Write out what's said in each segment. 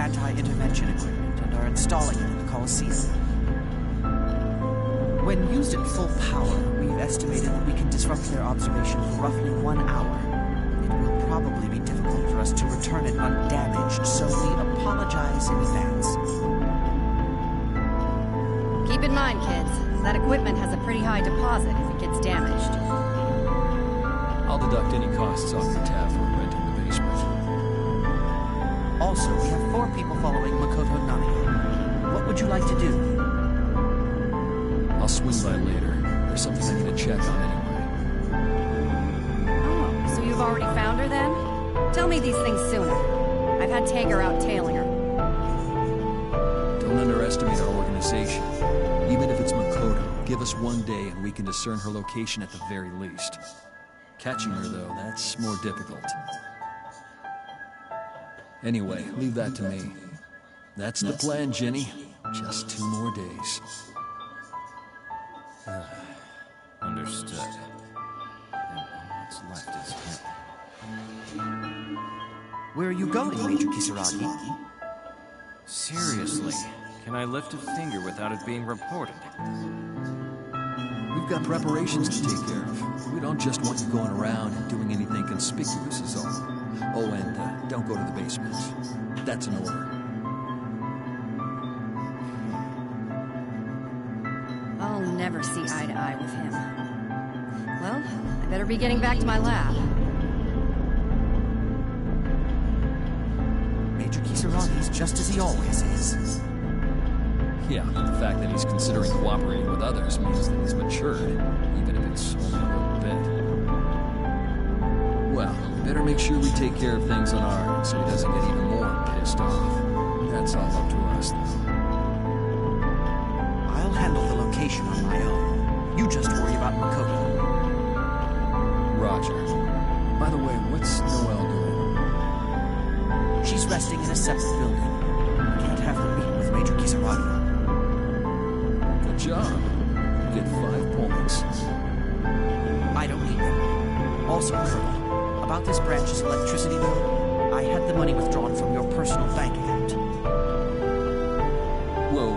anti-intervention equipment and are installing it in the Colosseum. When used at full power, we've estimated that we can disrupt their observation for roughly 1 hour. It will probably be difficult for us to return it undamaged, so we apologize in advance. Keep in mind, kids, that equipment has a pretty high deposit if it gets damaged. I'll deduct any costs off your tab for renting the basement. Also, we have 4 people following Makoto Nami. What would you like to do? I'll swing by later. There's something I need to check on anyway. Oh, so you've already found her then? Tell me these things sooner. I've had Tager out tailing her. Don't underestimate our organization. Even if it's Makoto, give us 1 day and we can discern her location at the very least. Catching her, though, that's more difficult. Anyway, leave that to me. That's the plan, Jenny. Just 2 more days. Understood. And what's left is him. Where are you going, Major Kisaragi? Seriously, can I lift a finger without it being reported? We've got preparations to take care of. We don't just want you going around and doing anything conspicuous is all. Oh, and don't go to the basement. That's an order. I'll never see eye to eye with him. Well, I better be getting back to my lab. Major Kisaragi's just as he always is. Yeah, the fact that he's considering cooperating with others means that he's matured, even if it's only a little bit. Well, we better make sure we take care of things on our end so he doesn't get even more pissed off. That's all up to us, though. I'll handle the location on my own. You just worry about Makoto. Roger. By the way, what's Noelle doing? She's resting in a separate building. Can't have her meet with Major Kisaragi. Good job. You get 5 points. I don't need them. Also, Colonel, about this branch's electricity bill, I had the money withdrawn from your personal bank account. Whoa.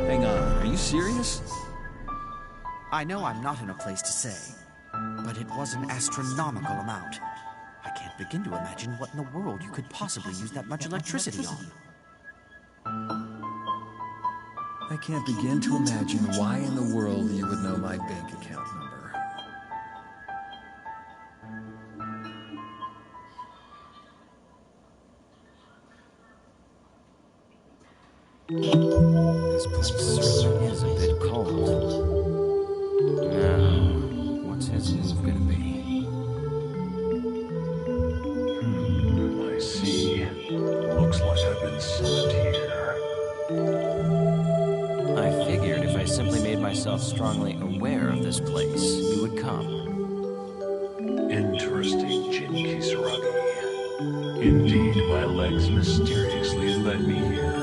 Hang on, are you serious? I know I'm not in a place to say, but it was an astronomical amount. I can't begin to imagine what in the world you could possibly use that much electricity on. I can't begin to imagine why in the world you would know my bank account number. This place certainly is a bit cold. Now, what's his move gonna be? I see. Looks like I've been summoned here. I figured if I simply made myself strongly aware of this place, you would come. Interesting, Jin Kisaragi. Indeed, my legs mysteriously led me here.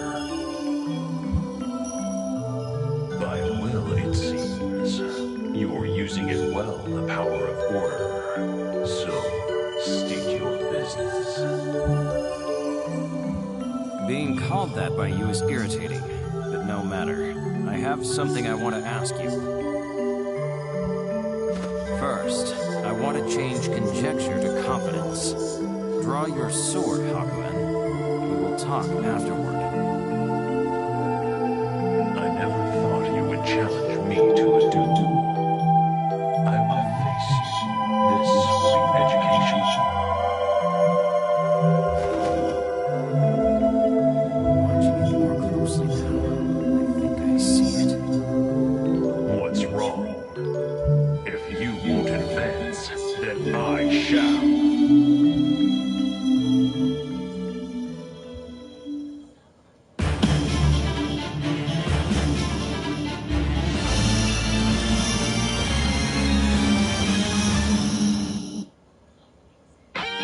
By will, it seems. You're using it well, the power of order. So, state your business. Being called that by you is irritating, but no matter. I have something I want to ask you. First, I want to change conjecture to confidence. Draw your sword, Hakuin. We will talk afterward. I never thought you would challenge me to a duel. I will face you. This will be education. Watching it more closely now, I think I see it. What's wrong? If you won't advance, then I shall.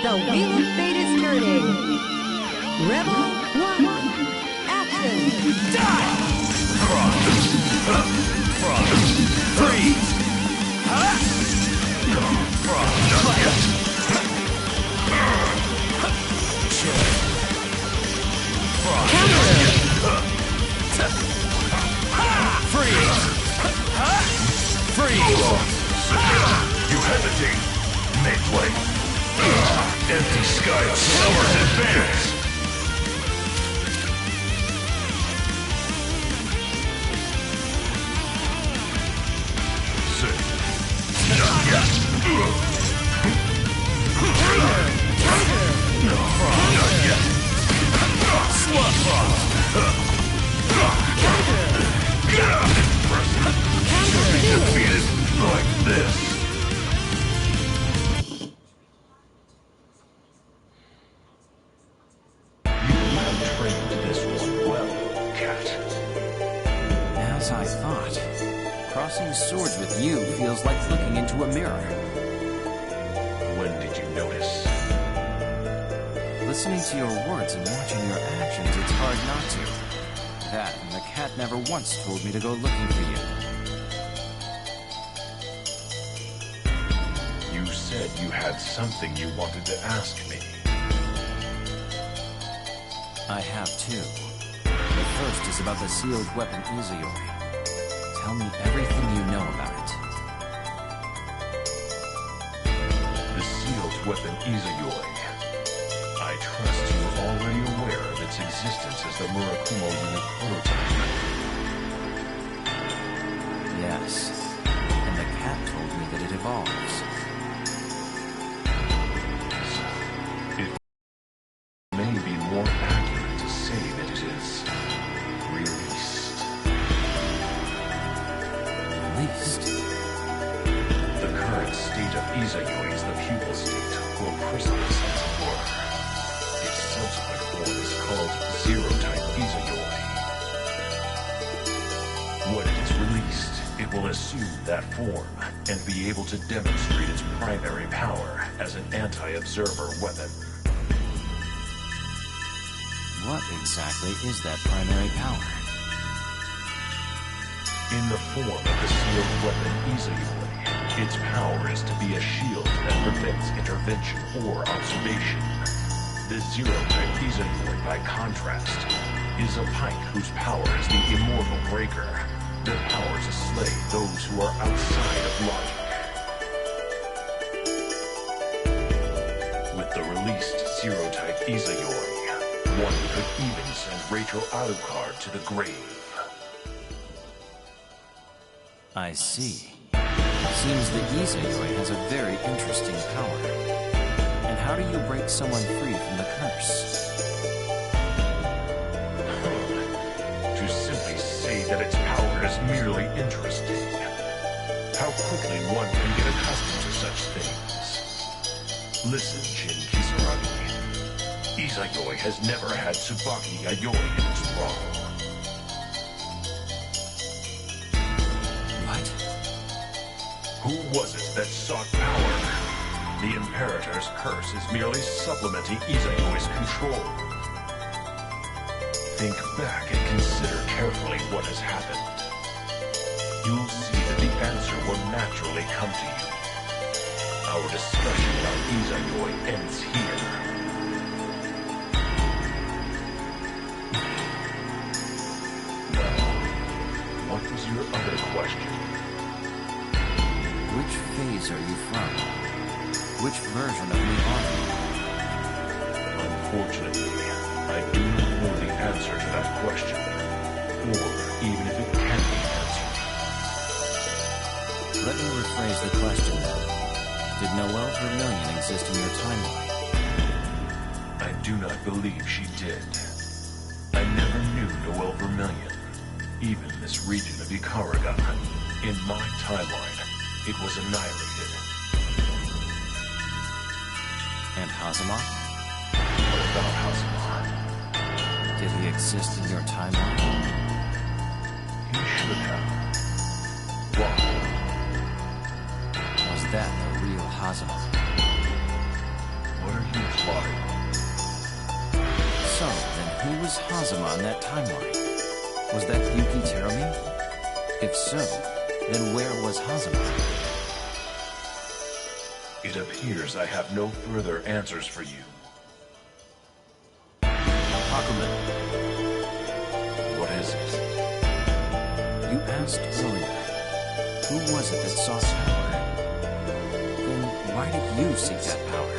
The wheel of fate is turning. Rebel 1, action! Freeze! Empty sky of Summer's advance! Not yet! Not yet! Be defeated like this! As I thought. Crossing swords with you feels like looking into a mirror. When did you notice? Listening to your words and watching your actions, it's hard not to. That and the cat never once told me to go looking for you. You said you had something you wanted to ask me. I have too. The first is about the sealed weapon Izayori. Tell me everything you know about it. The sealed weapon Izayori. I trust you are already aware of its existence as the Murakumo unit prototype. Yes. And the cat told me that it evolves. It may be more accurate to say that it is released. Released? The current state of Izayori is the pupil state, or chrysalis as it were. Its subsequent form is called Zero-type Izayori. When it is released, it will assume that form and be able to demonstrate its primary power as an anti-observer weapon. What exactly is that primary power? In the form of the sealed weapon Izayori, its power is to be a shield that prevents intervention or observation. The Zero-type Izayori, by contrast, is a pike whose power is the Immortal Breaker, their power to slay those who are outside of logic. With the released Zero-type Izayori, one could even send Rachel Alucard to the grave. I see. Seems the Izayori has a very interesting power. And how do you break someone free from the curse? To simply say that its power is merely interesting. How quickly one can get accustomed to such things. Listen, Jin Kisaragi. Izayori has never had Tsubaki Yayoi in its role. What? Who was it that sought power? The Imperator's curse is merely supplementing Izayori's control. Think back and consider carefully what has happened. You'll see that the answer will naturally come to you. Our discussion about Izayori ends here. What was your other question? Which phase are you from? Which version of me are you? Unfortunately, I do not know the answer to that question, or even if it can be answered. Let me rephrase the question then. Did Noelle Vermillion exist in your timeline? I do not believe she did. I never knew Noelle Vermillion. Even this region of Ikaraga, in my timeline, it was annihilated. And Hazama? What about Hazama? Did he exist in your timeline? He should have. Why? Was that the real Hazama? What are you implying? So, then who was Hazama in that timeline? Was that Yuki Terumi? If so, then where was Hazama? It appears I have no further answers for you. Hakumen, What is it? you asked earlier, who was it that sought power? Then why did you seek that power?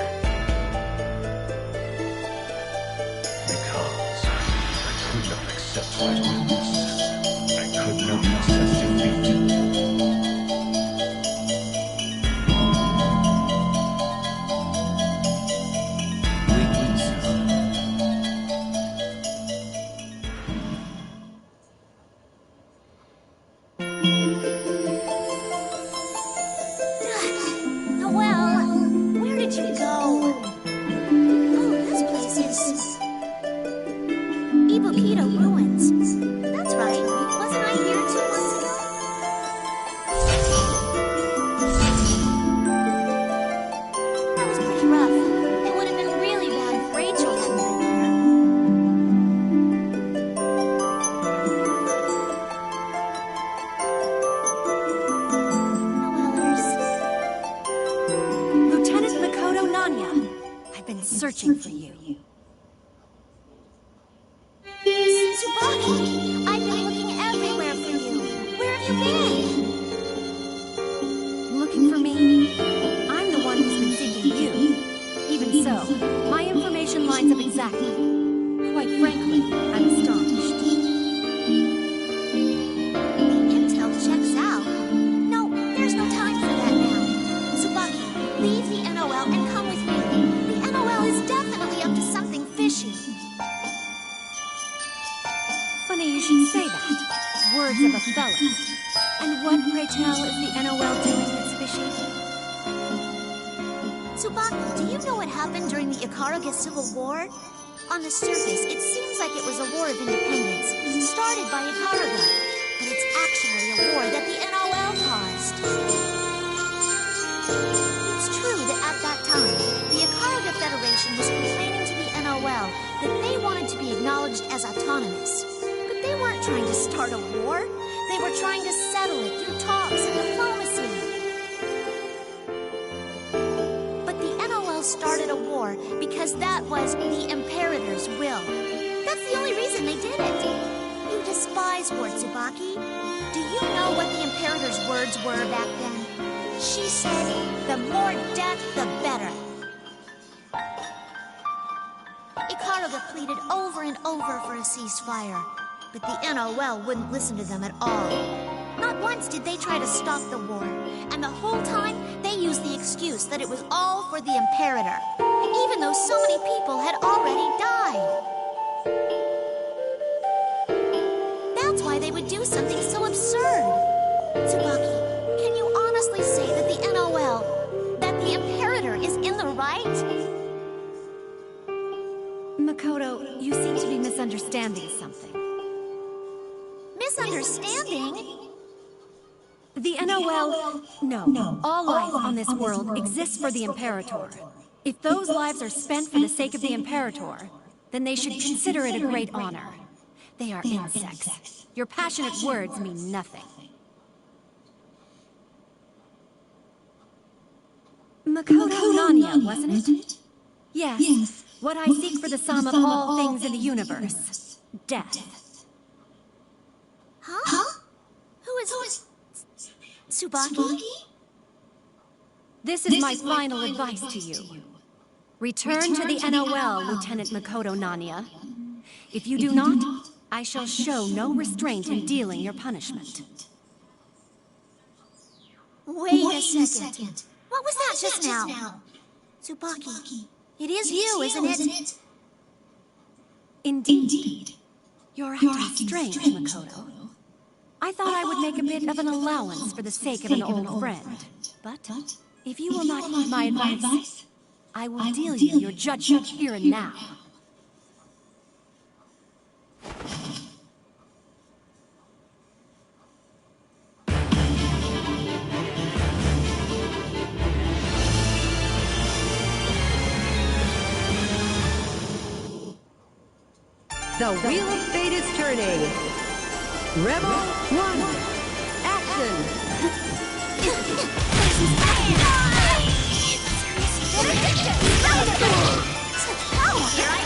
steps my roots. I could not accept defeat. Noelle, where did you go? Oh, this place is Ibukito Ruins. That's right. Wasn't I here 2 months ago? That was pretty rough. It would have been really bad if Rachel hadn't been there. Noellers. Lieutenant Makoto Nanya, I've been searching for you. Tsubaki, I've been looking everywhere for you. Where have you been? Looking for me? I'm the one who's been seeking you. Even so, my information lines up exactly. Quite frankly, I'm astonished. The intel checks out. No, there's no time for that now. Tsubaki, leave the NOL and come with me. The NOL is definitely up to something fishy. Funny you should say that. Words of a fellow. And what, pray tell, is the NOL doing that's fishy? Tsubaki, do you know what happened during the Ikaruga Civil War? On the surface, it seems like it was a war of independence, started by Ikaruga. But it's actually a war that the NOL caused. It's true that at that time, the Ikaruga Federation was complaining to the NOL that they wanted to be acknowledged as autonomous. But they weren't trying to start a war. They were trying to settle it through talks and diplomacy. But the NOL started a war because that was the Imperator's will. That's the only reason they did it. You despise war, Tsubaki. Do you know what the Imperator's words were back then? She said, the more death, the better. Ikaruga pleaded over and over for a ceasefire, but the NOL wouldn't listen to them at all. Not once did they try to stop the war, and the whole time they used the excuse that it was all for the Imperator, even though so many people had already died. That's why they would do something so absurd. Tsubaki, can you honestly say that the NOL, that the Imperator is in the right? Makoto, you seem to be misunderstanding something. Misunderstanding? The NOL... No, all life on this world exists for the Imperator. If those lives are spent for the sake of the Imperator, then they should consider it a great honor. They are insects. Your passionate words mean nothing. Makoto Nanya, wasn't it? Yes. What I seek for the sum of all things in the universe. Death. Huh? Who is... Tsubaki? This is my final advice to you. Return to the NOL, Lieutenant Makoto Nanya. If you do not, I shall show no restraint in dealing your punishment. Wait a second. What was that just now? Tsubaki, it is you, isn't it? Indeed. You're acting strange, Makoto. I thought I would make a bit of an allowance for the sake of an old friend. But if you will not heed my advice, I will deal you your judgment here and now. The wheel of fate is turning. Rebel 1, action! Such power! Here I